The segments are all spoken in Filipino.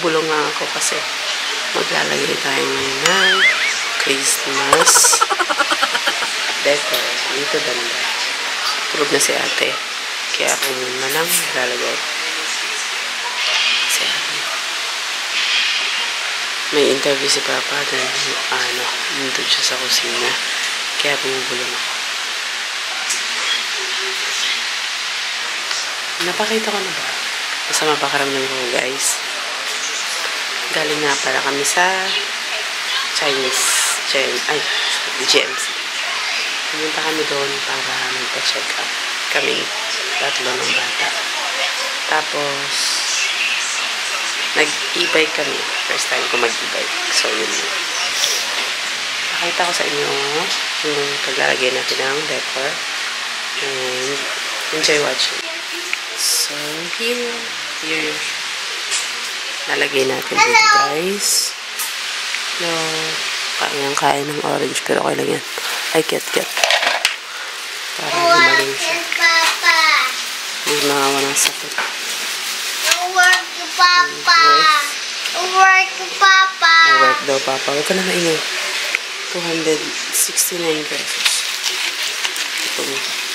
Bumubulong nga ako kasi maglalagay tayo ngayon ng Christmas decor. Dito banda. Tulog na si ate. Kaya ako muna lang maglalagay. Si ate. May interview si Papa. Then, nandun siya sa kusina. Kaya bumubulong ako. Napakita ko na ba? Masama pakaramdam ko, guys. Galing nga pala kami sa GMC. Pumunta kami doon para magpa-check up kami. Tatlo ng bata. Tapos, nag-e-bike kami. First time ko mag-e-bike. So, yun. Pakita ko sa inyo yung paglalagay natin ng decor. And, enjoy watching. So, here. Lalagay natin dito, guys. No, kayang-kaya ng orange, pero okay lang yan. Ay, get. Para gumaling siya. Hindi mga walang sakit. Work to Papa. Work to Papa. Work daw, Papa. Huwag ka na maingay. 269 pesos. Ito mo.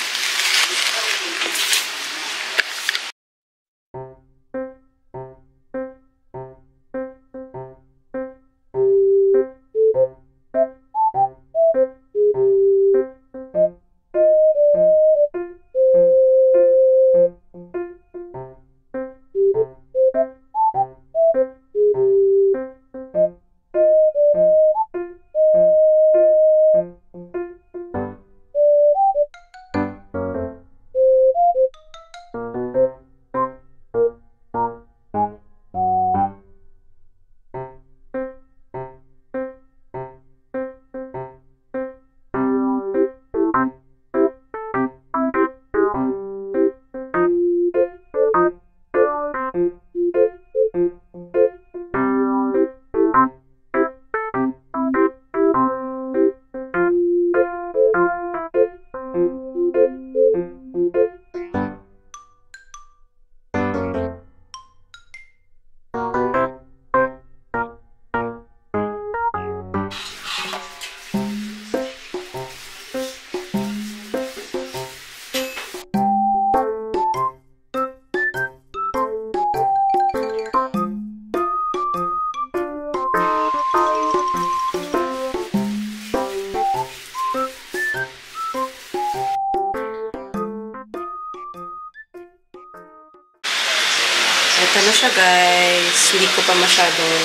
Ito na siya, guys. Hindi ko pa masyadong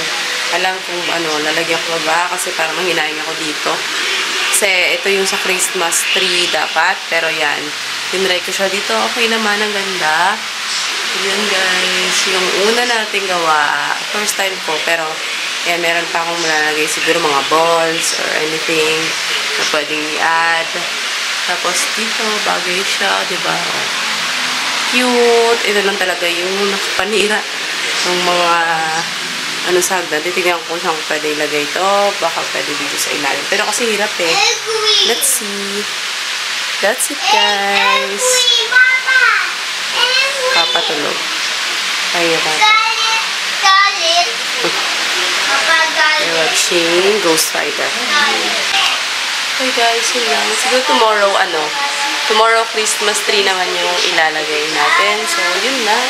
alam kung lalagyan ko ba kasi parang mahinayin ako dito. Kasi ito yung sa Christmas tree dapat. Pero yan, tinry ko siya dito. Okay naman, ang ganda. Yan, guys. Yung una nating gawa. First time ko. Pero, yan, meron pa akong malalagay siguro mga balls or anything na pwedeng i-add. Tapos dito, bagay siya, diba? Cute. Ito lang talaga yung nakapanira ng mga sagda. Titignan ko kung saan pwede ilagay ito. Baka pwede dito sa ilalim. Pero kasi hirap eh. Let's see. That's it, guys. Papa tulog. Kaya Papa. You're watching Ghost Rider. Okay, guys. Yun lang. Siguro tomorrow, tomorrow Christmas tree naman yung ilalagay natin. So, yun lang.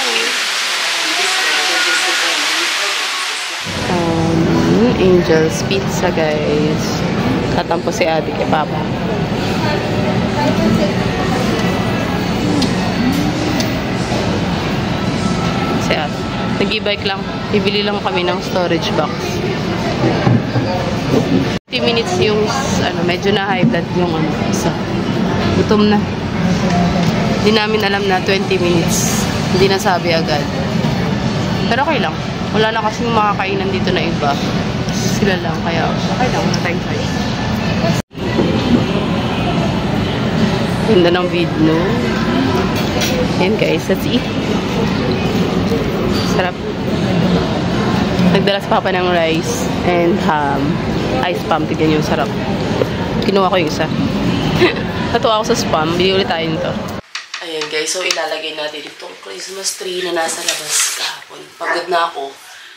Angel's Pizza, guys. Katampo si Ate kay Papa. Si Ate. Nag-e-bike lang. Bibili lang kami ng storage box. 50 minutes yung, medyo na high blood yung isa. Gutom na. Hindi namin alam na 20 minutes. Hindi nasabi agad. Pero okay lang. Wala na kasing makakainan dito na iba. Sila lang. Kaya okay lang. Natay-tay. Ganda ng video. Yan, guys. Let's eat. Sarap. Nagdala si Papa ng rice and ham. Ice spam. Tignan yung sarap. Kinuha ko yung isa. Natuwa ako sa spam. Bili ulit tayo nito. Ayan, guys. So, ilalagay natin itong Christmas tree na nasa labas kahapon. Pagod na ako.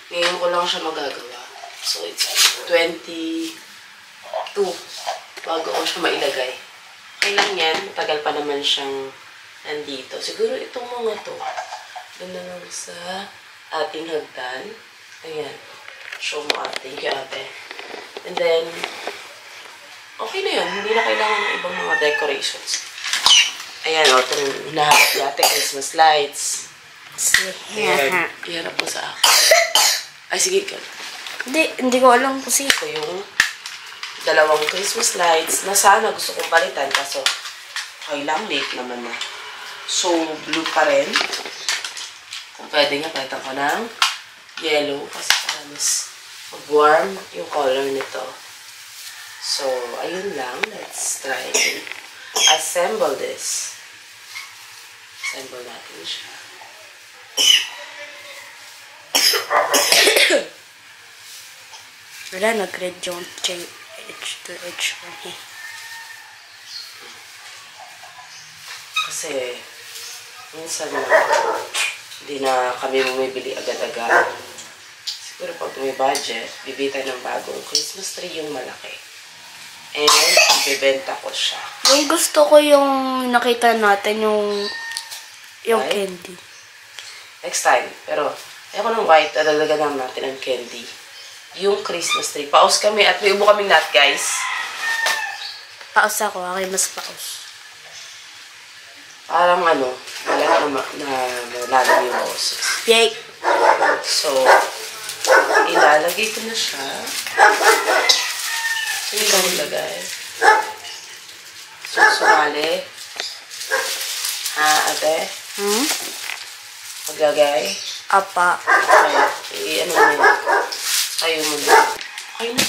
Ngayon ko lang siya magagawa. So, it's 22 bago ko siya mailagay. Kailan yan? Matagal pa naman siyang nandito. Siguro itong mga to. Ganda lang sa ating hagdan. Ayan. Show mo ate. Thank you, ate. And then, okay na yun. Hindi na kailangan ng ibang mga decorations. Ayan, o. Itong hinahanap natin. Christmas lights. Ayan. Iharap mo sa akin. Ay, sige ka. Hindi ko alam kasi. Ito yung dalawang Christmas lights na sana gusto kong palitan. Kaso, okay lang. Late naman na. So, blue pa rin. Kung pwede nga, palitan ko ng yellow. Kasi para mas mag-warm yung color nito. So, ayun lang. Let's try to assemble this. Assemble natin siya. Wala, nag-red yung edge to edge. Kasi, minsan na, hindi na kami bumibili agad-agad. Siguro pag may budget, bibita ng bagong Christmas tree yung malaki. And, ibebenta ko siya. Yung gusto ko yung nakita natin, yung Right? candy. Next time. Pero, ayoko ng white, adalagan natin ang candy. Yung Christmas tree. Paus kami at may ubo kaming nut, guys. Paus ako, aking mas paus. Parang ano, wala na malalim yung boses. Yay! So, ilalagay ko na siya. Sino ka nilagay? So, sumali. Ha, ate? Maglagay? Apa. Okay. Ano mo yun? Kayo mo na. Okay na.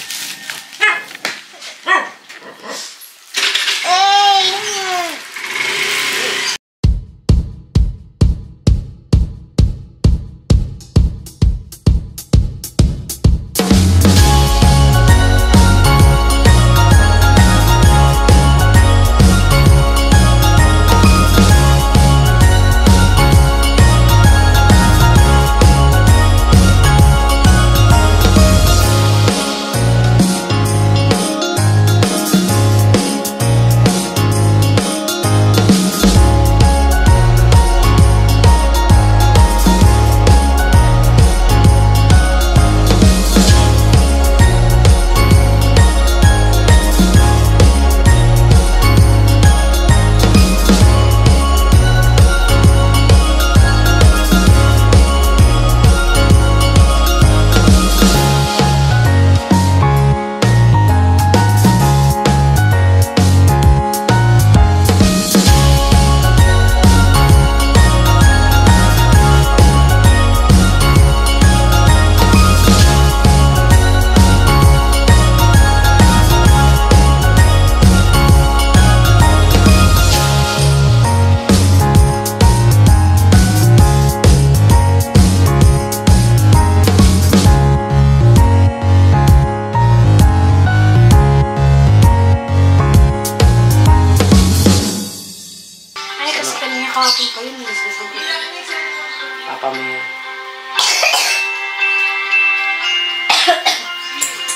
Papa mo yan.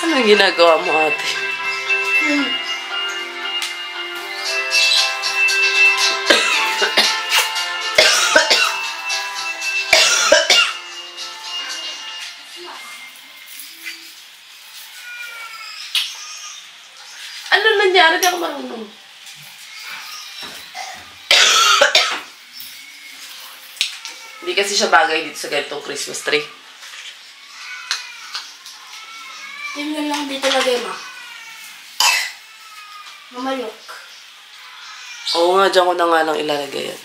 Anong ginagawa mo, ate? Ano nangyari? Di ako marunong. Hindi kasi siya bagay dito sa ganitong Christmas tree. Tingnan lang dito lagay, ma. Mamayok. Oo nga, dyan ko na nga lang ilalagay yan.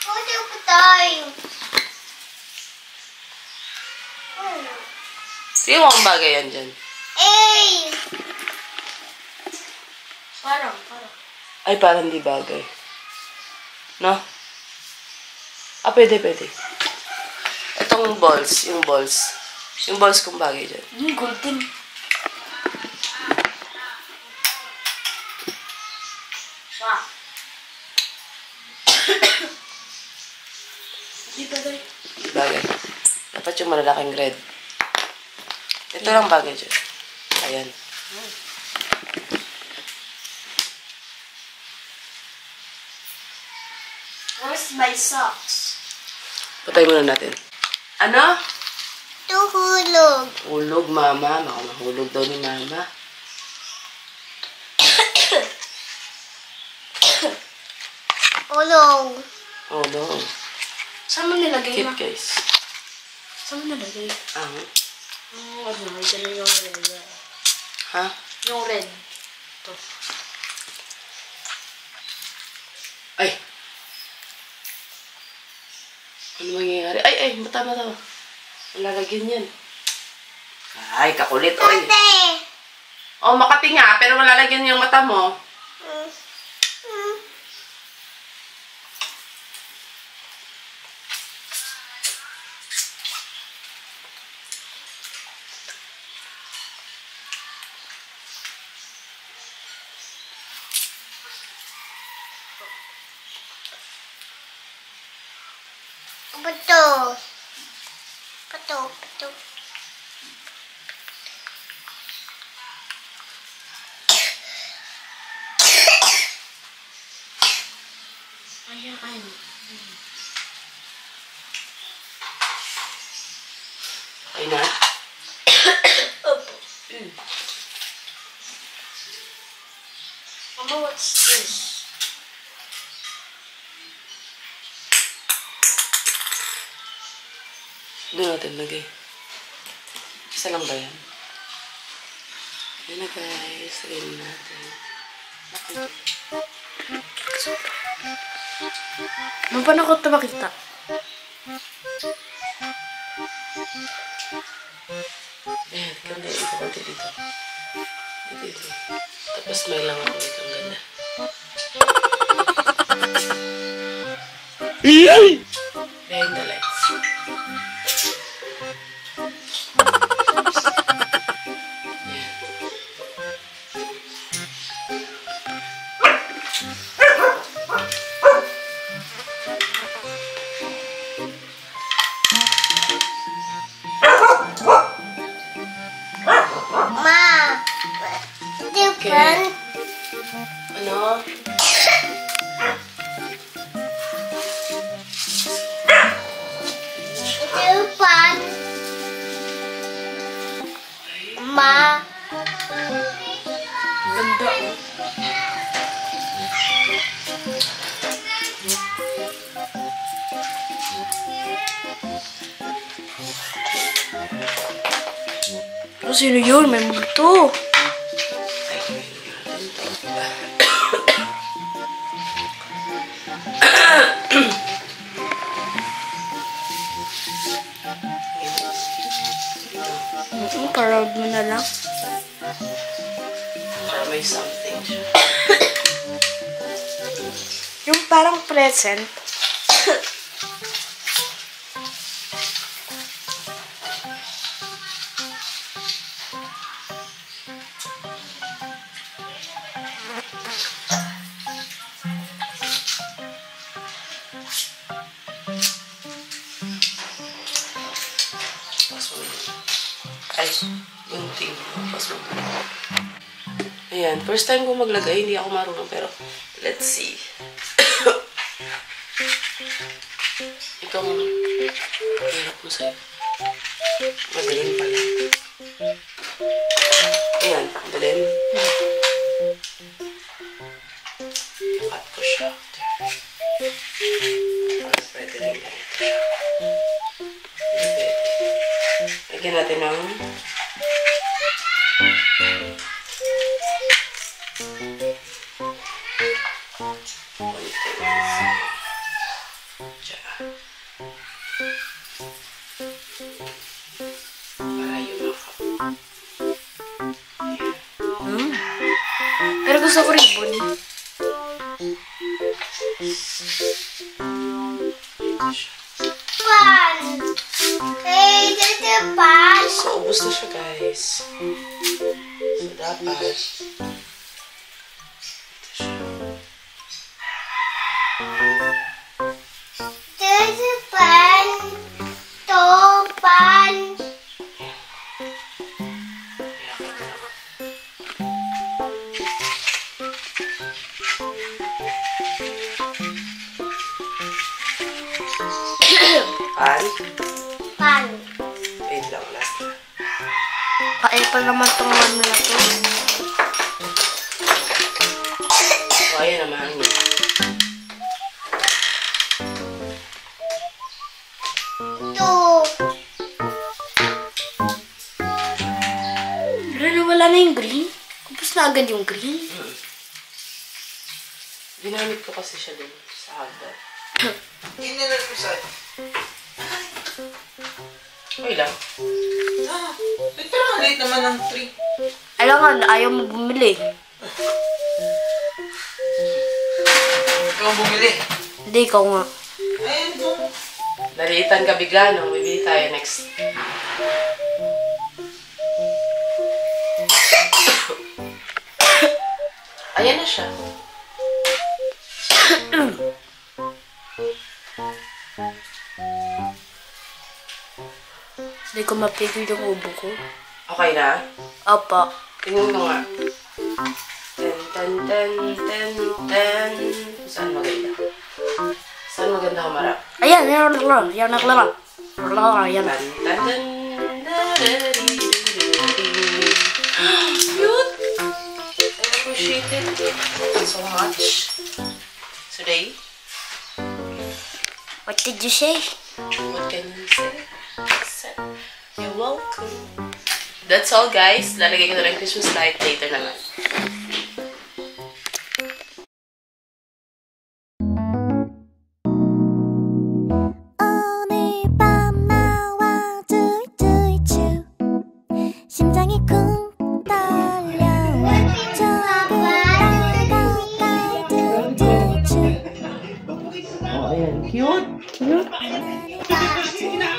Puti po tayo. Sige mo ang bagay yan dyan. Parang. Ay, parang di bagay. No? Ah, pwede. Itong balls, yung balls. Yung balls kung bagay dyan. Yung golden. Di bagay. Bagay. Dapat yung malalaking red. Ito lang bagay dyan. Ayan. Where's my socks? Patay muna natin. Ano? Tuhulog. Hulog, mama. Baka mahulog daw ni mama. Ulog. Oh, no. Saan mo nilagay Kit, ma? guys. Saan mo nilagay? Ano? Ano? Diyan yung red. Ha? Yung red. Ito. Ay! Ano mangyayari? Ay! Mata. Malalagyan yan. Ay, kakulit, oy. Oh, Makati nga, pero malalagyan yung mata mo. Pato. Ayan. Ay na. Mama, what's this? Doon natin lagay. Isa lang ba yan? Yan na guys. Lagay natin. Paano ko ito makita? Ayan, konti dito. Dito. Tapos may lang ako dito. Ang ganda. Behind the lights. Ma! Different. Ano? Different. Ma! Ganda oh. Oh, sino yun? May multo. Ay, natin to. Proud mo na lang. Para may something siya. Yung parang present. Ay, yung thing. Pasok. Ayan, first time ko maglagay, hindi ako marunong, pero let's see. Ikaw mo. Hirap mo sa'yo. Madaling pala. Ayan, madaling. Cut ko siya. Pwede rin ganito siya. Pwede. Lagyan natin ng para yung Pero gusto ko ribbon. So, ubos na siya, guys. So, dapat ito siya. Pan? Pan. Wait lang lang. Pa naman itong one na to. O, ayan naman. Wala na yung green. Kapos na agad yung green. Ginamit ko kasi siya din sa hagdan. Inilan mo sa'yo. Okay lang. Parang late naman ng 3. Alam nga, ayaw mo bumili. Ikaw bumili. Hindi, ikaw nga. Ayun to. Naliitan ka bigla, no? Bibili tayo next. Ayan na siya. Hindi ko mapigil yung ubo ko. Okay na? Opo. Tingnan mo nga. Ten, ten, ten, ten, ten. Saan maganda? Saan maganda humarap? Ayan, yan naglaro. Yan naglaro. Ayan. Tan, tan, tan, cute! I appreciate it so much. Today, What did you say? what can you say? You're welcome. That's all, guys. Lalagay ko na lang Christmas light later naman. 오늘 밤 나와 툴툴툴 심장이 쿵 떨려 조금 가까이 툴툴툴 Oh, ayan. Cute. Cute.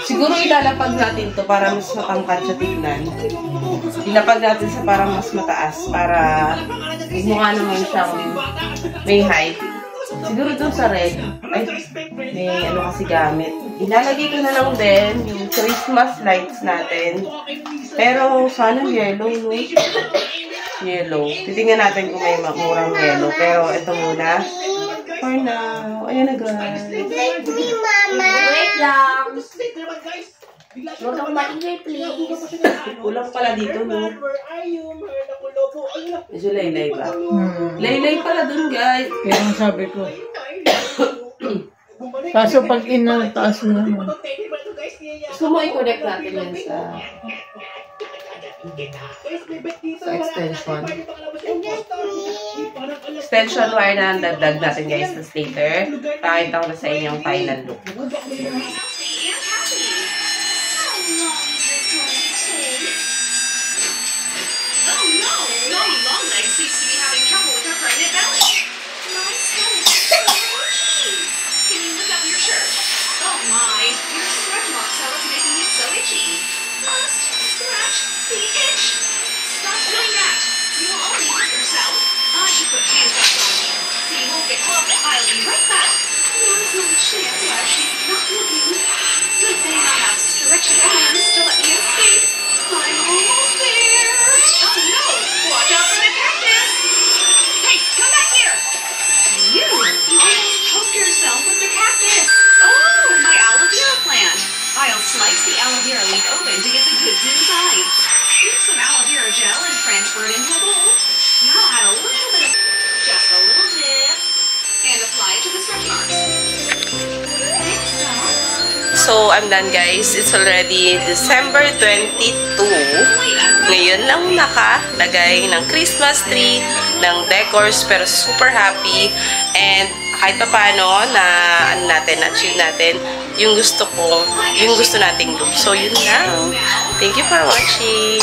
Siguro ilalapag natin to para mas matangkad siya tignan. Ilapag natin sa parang mas mataas para mukha naman siyang may height. Siguro dun sa red, ay, may ano kasi gamit. Ilalagay ko na lang din yung Christmas lights natin. Pero sana yellow, no? Yellow. Titingnan natin kung may murang yellow. Pero ito muna. For now. Ayan na, guys. Wait lang. Huwag kang maingay, please. Kulang pala dito, no? Medyo laylay ba? Laylay pala dun, guys. Kaya ang sabi ko. Kaso pag inataas mo naman. Gusto mo i-connect natin yan sa extension. Extension wire na ang dagdag natin, guys, sa later. Pakita ko na sa inyo yung final look. I'll slice the aloe vera leaf open to get the goods inside. Scoop some aloe vera gel and transfer it into a bowl. Now add a little bit of, just a little dip, and apply it to the stretch marks. Next up, So, I'm done, guys. It's already December 22. Ngayon lang nakalagay ng Christmas tree, ng decors, pero super happy. And kahit pa paano na achieve natin yung gusto nating look. So, yun lang. Thank you for watching.